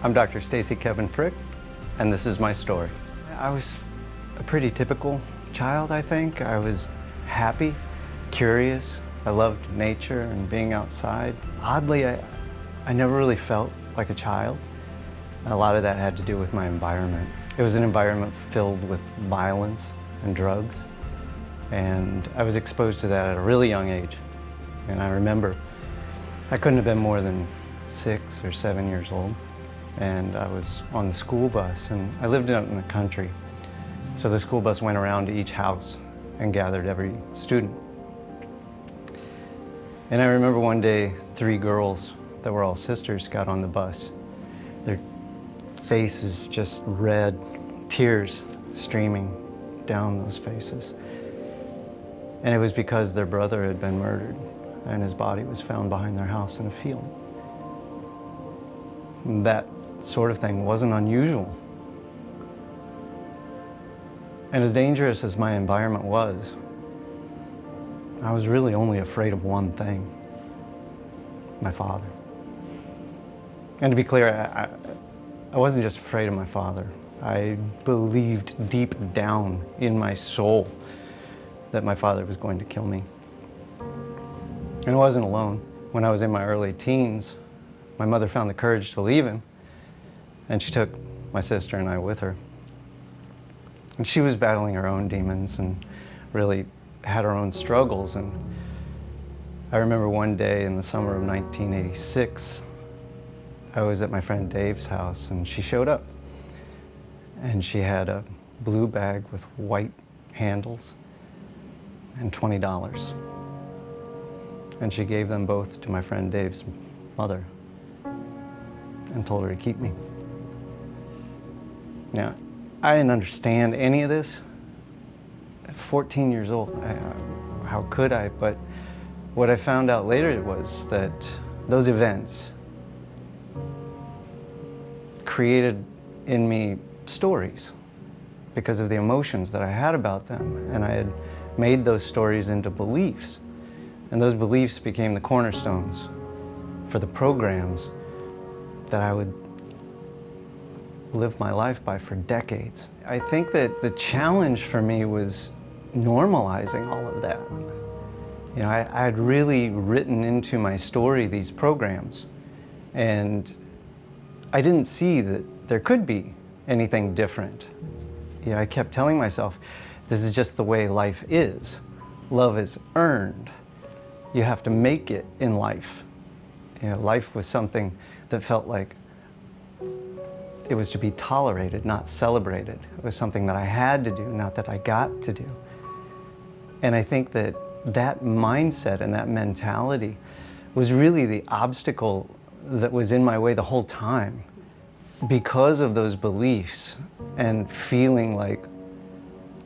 I'm Dr. Stacey Kevin Frick, and this is my story. I was a pretty typical child, I think. I was happy, curious. I loved nature and being outside. Oddly, I never really felt like a child. A lot of that had to do with my environment. It was an environment filled with violence and drugs, and I was exposed to that at a really young age. And I remember I couldn't have been more than 6 or 7 years old, and I was on the school bus, and I lived out in the country. So the school bus went around to each house and gathered every student. And I remember one day, 3 girls that were all sisters got on the bus. Their faces just red, tears streaming down those faces. And it was because their brother had been murdered, and his body was found behind their house in a field. And that sort of thing wasn't unusual. And as dangerous as my environment was, I was really only afraid of one thing: my father. And to be clear, I wasn't just afraid of my father. I believed deep down in my soul that my father was going to kill me. And I wasn't alone. When I was in my early teens, my mother found the courage to leave him, and she took my sister and I with her. And she was battling her own demons and really had her own struggles. And I remember one day in the summer of 1986, I was at my friend Dave's house, and she showed up. And she had a blue bag with white handles and $20. And she gave them both to my friend Dave's mother and told her to keep me. Now, I didn't understand any of this. At 14 years old, how could I? But what I found out later was that those events created in me stories because of the emotions that I had about them. And I had made those stories into beliefs. And those beliefs became the cornerstones for the programs that I would live my life by for decades. I think that the challenge for me was normalizing all of that. You know, I had really written into my story these programs, and I didn't see that there could be anything different. You know, I kept telling myself, this is just the way life is. Love is earned. You have to make it in life. You know, life was something that felt like it was to be tolerated, not celebrated. It was something that I had to do, not that I got to do. And I think that that mindset and that mentality was really the obstacle that was in my way the whole time. Because of those beliefs and feeling like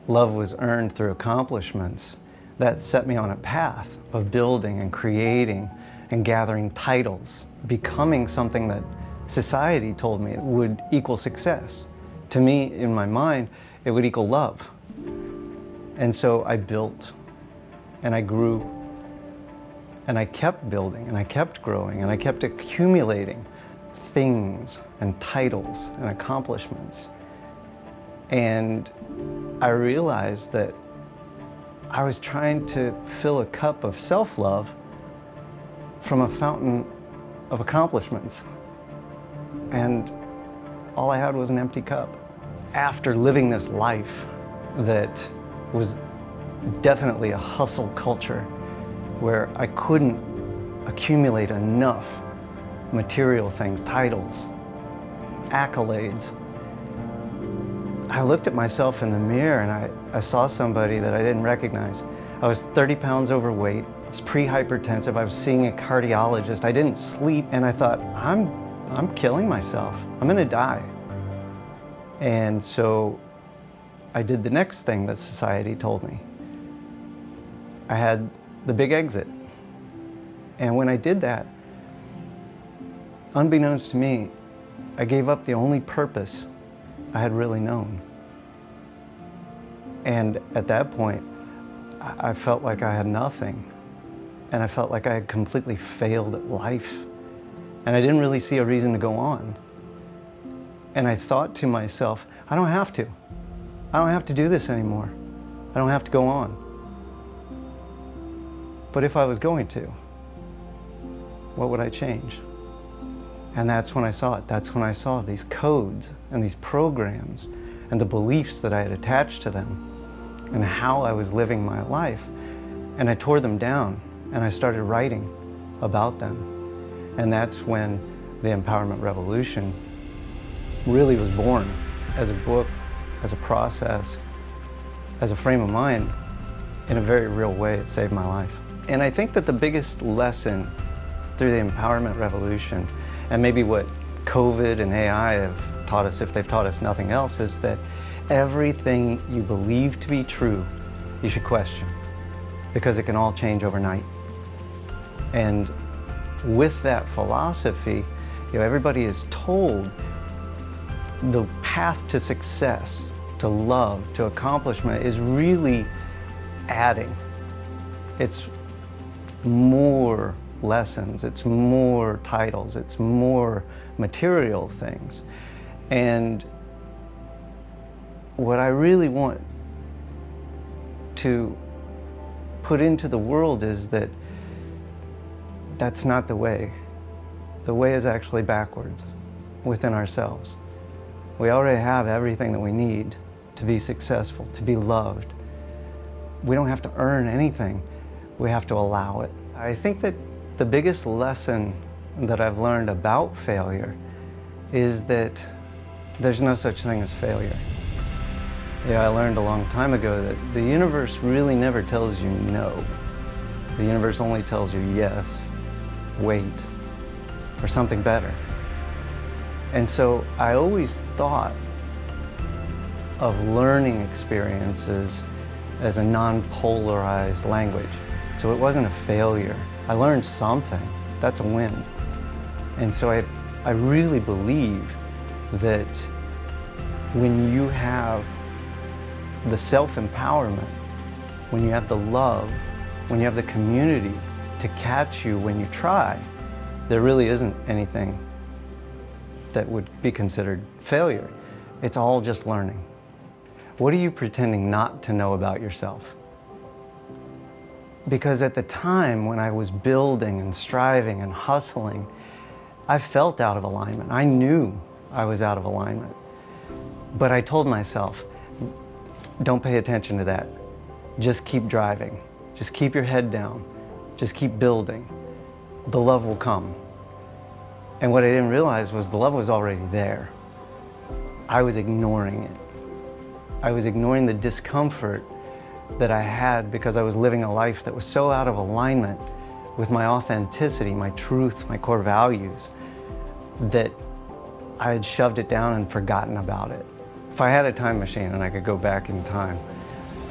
love was earned through accomplishments, that set me on a path of building and creating and gathering titles, becoming something that society told me would equal success. To me, in my mind, it would equal love. And so I built, and I grew, and I kept building, and I kept growing, and I kept accumulating things and titles and accomplishments. And I realized that I was trying to fill a cup of self-love from a fountain of accomplishments. And all I had was an empty cup. After living this life that was definitely a hustle culture, where I couldn't accumulate enough material things, titles, accolades, I looked at myself in the mirror and I saw somebody that I didn't recognize. I was 30 pounds overweight, I was pre-hypertensive, I was seeing a cardiologist, I didn't sleep, and I thought, I'm killing myself. I'm gonna die. And so I did the next thing that society told me. I had the big exit. And when I did that, unbeknownst to me, I gave up the only purpose I had really known. And at that point, I felt like I had nothing. And I felt like I had completely failed at life. And I didn't really see a reason to go on. And I thought to myself, I don't have to. I don't have to do this anymore. I don't have to go on. But if I was going to, what would I change? And that's when I saw it. That's when I saw these codes and these programs and the beliefs that I had attached to them and how I was living my life. And I tore them down and I started writing about them. And that's when the Empowerment Revolution really was born, as a book, as a process, as a frame of mind. In a very real way, it saved my life. And I think that the biggest lesson through the Empowerment Revolution, and maybe what COVID and AI have taught us, if they've taught us nothing else, is that everything you believe to be true, you should question, because it can all change overnight. And with that philosophy, everybody is told the path to success, to love, to accomplishment is really adding. It's more lessons, it's more titles, it's more material things. And what I really want to put into the world is that that's not the way. The way is actually backwards within ourselves. We already have everything that we need to be successful, to be loved. We don't have to earn anything. We have to allow it. I think that the biggest lesson that I've learned about failure is that there's no such thing as failure. I learned a long time ago that the universe really never tells you no. The universe only tells you yes, wait, or something better. And so I always thought of learning experiences as a non-polarized language. So it wasn't a failure. I learned something. That's a win. And so I really believe that when you have the self-empowerment, when you have the love, when you have the community to catch you when you try, there really isn't anything that would be considered failure. It's all just learning. What are you pretending not to know about yourself? Because at the time when I was building and striving and hustling, I felt out of alignment. I knew I was out of alignment. But I told myself, don't pay attention to that. Just keep driving. Just keep your head down. Just keep building. The love will come. And what I didn't realize was the love was already there. I was ignoring it. I was ignoring the discomfort that I had because I was living a life that was so out of alignment with my authenticity, my truth, my core values, that I had shoved it down and forgotten about it. If I had a time machine and I could go back in time,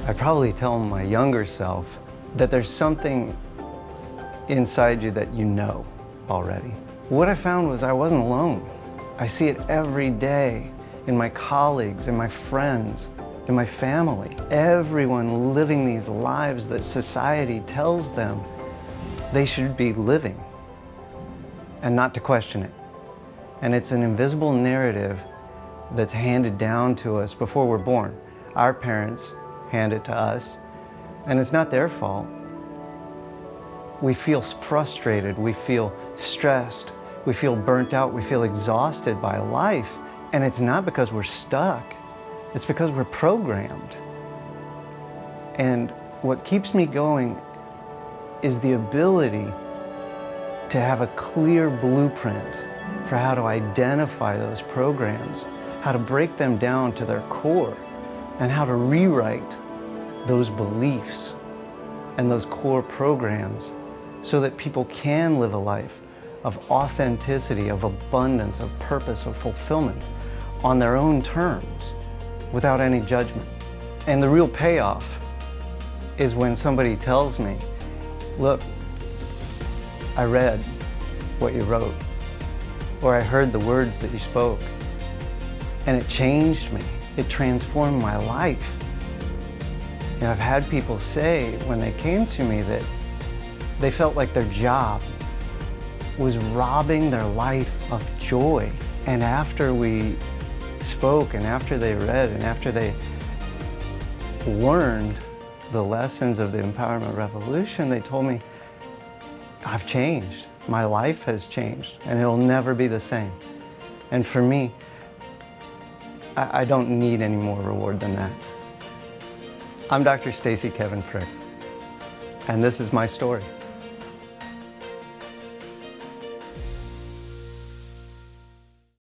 I'd probably tell my younger self that there's something inside you that you know already. What I found was I wasn't alone. I see it every day in my colleagues, in my friends, in my family. Everyone living these lives that society tells them they should be living, and not to question it. And it's an invisible narrative that's handed down to us before we're born. Our parents hand it to us, and it's not their fault. We feel frustrated, we feel stressed, we feel burnt out, we feel exhausted by life. And it's not because we're stuck, it's because we're programmed. And what keeps me going is the ability to have a clear blueprint for how to identify those programs, how to break them down to their core, and how to rewrite those beliefs and those core programs so that people can live a life of authenticity, of abundance, of purpose, of fulfillment on their own terms without any judgment. And the real payoff is when somebody tells me, look, I read what you wrote, or I heard the words that you spoke, and it changed me. It transformed my life. I've had people say when they came to me that they felt like their job was robbing their life of joy. And after we spoke and after they read and after they learned the lessons of the empowerment revolution, they told me, I've changed. My life has changed and it'll never be the same. And for me, I don't need any more reward than that. I'm Dr. Stacey Kevin Frick, and this is my story.